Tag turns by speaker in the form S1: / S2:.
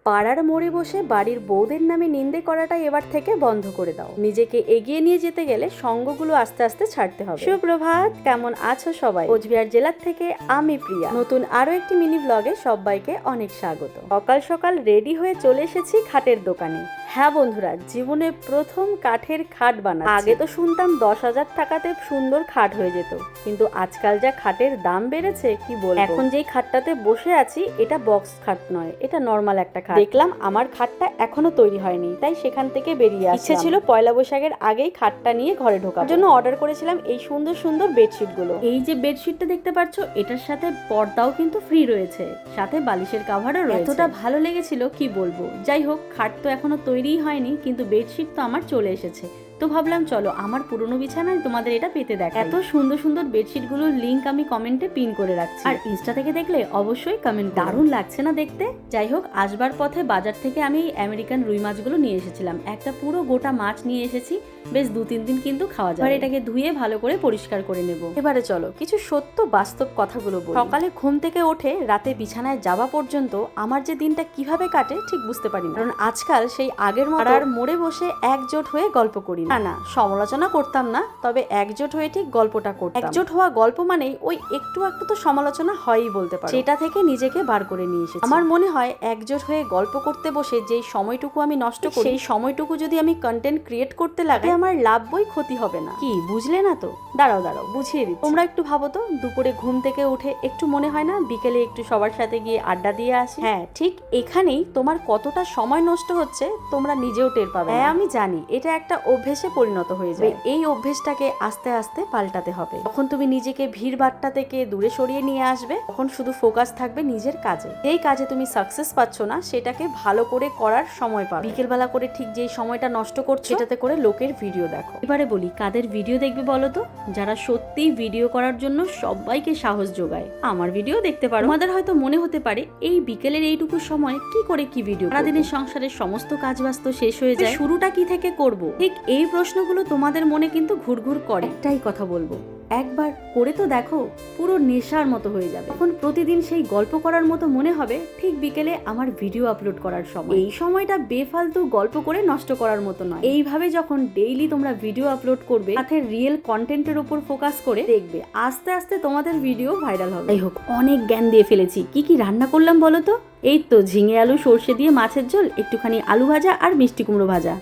S1: পাড়ার মোড়ে বসে বাড়ির বউদের নামে নিন্দে করাটা এবার থেকে বন্ধ করে দাও। নিজেকে এগিয়ে নিয়ে যেতে গেলে সঙ্গগুলো আস্তে আস্তে ছাড়তে হবে। সুপ্রভাত, কেমন আছো সবাই? কোচবিহার জেলার থেকে আমি প্রিয়া, নতুন আরো একটি মিনি ব্লগে সবাইকে অনেক স্বাগত। সকাল সকাল রেডি হয়ে চলে এসেছি খাটের দোকানে। হ্যাঁ বন্ধুরা, জীবনে প্রথম কাঠের খাট বানাচ্ছি। আগে তো শুনতাম 10,000 টাকাতে সুন্দর খাট হয়ে যেত, কিন্তু আজকাল যা খাটের দাম বেড়েছে কি বলবো। এখন যেই খাটটাতে বসে আছি এটা বক্স খাট নয়, এটা নর্মাল একটা খাট। দেখলাম আমার খাটটা এখনো তৈরি হয়নি, তাই সেখান থেকে বেরিয়ে আসলাম। ইচ্ছে ছিল পয়লা বৈশাখের আগেই খাটটা নিয়ে ঘরে ঢোকার জন্য অর্ডার করেছিলাম এই সুন্দর সুন্দর বেডশিট গুলো। এই যে বেডশিটটা দেখতে পাচ্ছ, এটার সাথে পর্দাও কিন্তু ফ্রি রয়েছে, সাথে বালিশের কভারও রয়েছে। এতটা ভালো লেগেছিল কি বলবো। যাই হোক, খাট তো এখনো তৈরিই হয়নি, কিন্তু বেডশিট তো আমার চলে এসেছে। তো ভাবলাম চলো আমার পুরনো বিছানায় তোমাদের এটা পেতে দেখ। এত সুন্দর সুন্দর বেডশিট গুলোর লিঙ্ক আমি কমেন্টে পিন করে রাখছি, আর ইনস্টা থেকে দেখলে অবশ্যই কমেন্ট। দারুণ লাগছে না দেখতে? যাই হোক, আসবার পথে বাজার থেকে আমি আমেরিকান রুই মাছগুলো নিয়ে এসেছিলাম। একটা পুরো গোটা মাছ নিয়ে এসেছি, বেশ 2-3 দিন কিন্তু খাওয়া যায়। এবার এটাকে ধুয়ে ভালো করে পরিষ্কার করে নেব। এবারে চলো কিছু সত্য বাস্তব কথাগুলো বলি। সকালে ঘুম থেকে ওঠে রাতে বিছানায় যাওয়া পর্যন্ত আমার যে দিনটা কিভাবে কাটে ঠিক বুঝতে পারি না। কারণ আজকাল সেই আগের মতো আর মোড়ে বসে একজোট হয়ে গল্প করি না। না, সমালোচনা করতাম না, তবে একজোট হয়ে ঠিক গল্পটা করতাম। একজোট হওয়া গল্প মানেই ওই একটু একটু তো সমালোচনা হয়ই বলতে পারো। সেটা থেকে নিজেকে বার করে নিয়ে এসেছি। আমার মনে হয় একজোট হয়ে গল্প করতে বসে যেই সময়টুকু আমি নষ্ট করি, সেই সময়টুকু যদি আমি কন্টেন্ট ক্রিয়েট করতে লাগাই, আমার লাভ বই ক্ষতি হবে না। কি বুঝলে না তো? দাঁড়াও বুঝিয়ে দিচ্ছি। তোমরা একটু ভাবো তো, দুপুরে ঘুম থেকে উঠে একটু মনে হয় না বিকেলে একটু সবার সাথে গিয়ে আড্ডা দিয়ে আসি? হ্যাঁ, ঠিক এখানেই তোমার কতটা সময় নষ্ট হচ্ছে তোমরা নিজেও টের পাবে। হ্যাঁ আমি জানি, এটা একটা অভ্যেসে পরিণত হয়ে যায়। এই অভ্যেসটাকে আস্তে আস্তে পাল্টাতে হবে। তখন তুমি নিজেকে ভিড়ভাট্টা থেকে দূরে সরিয়ে নিয়ে আসবে, তখন শুধু ফোকাস থাকবে নিজের কাজে। যেই কাজে তুমি সাকসেস পাচ্ছ না সেটাকে ভালো করে করার সময় পাবে। বিকেলবেলা করে ঠিক যেই সময়টা নষ্ট করছো সেটাতে করে লোকের ভিডিও দেখো। এবারে বলি, কাদের ভিডিও দেখবে বলো তো? যারা সত্যি ভিডিও করার জন্য সবাইকে সাহস যোগায়। আমার ভিডিও দেখতে পারো। তোমাদের হয়তো মনে হতে পারে এই বিকেলের এইটুকু সময় কি করে কি ভিডিও? সারাদিনের সংসারের সমস্ত কাজ বাস্ত শেষ হয়ে যায়, শুরুটা কি থেকে করব? ঠিক এই প্রশ্নগুলো তোমাদের মনে কিন্তু ঘুরঘুর করে। একটাই কথা বলবো, একবার করে তো দেখো, পুরো নেশার মতো হয়ে যাবে। এখন প্রতিদিন সেই গল্প করার মতো মনে হবে ঠিক বিকেলে আমার ভিডিও আপলোড করার সময়। এই সময়টা বেফালতু গল্প করে নষ্ট করার মতো নয়। এইভাবে যখন ডেইলি তোমরা ভিডিও আপলোড করবে, সাথে রিয়েল কন্টেন্টের উপর ফোকাস করে দেখবে, আস্তে আস্তে তোমাদের ভিডিও ভাইরাল হবে। যাই হোক, অনেক জ্ঞান দিয়ে ফেলেছি। কি কি রান্না করলাম বলো তো? এই তো ঝিঙে আলু সর্ষে দিয়ে মাছের ঝোল, একটুখানি আলু ভাজা আর মিষ্টি কুমড়ো ভাজা।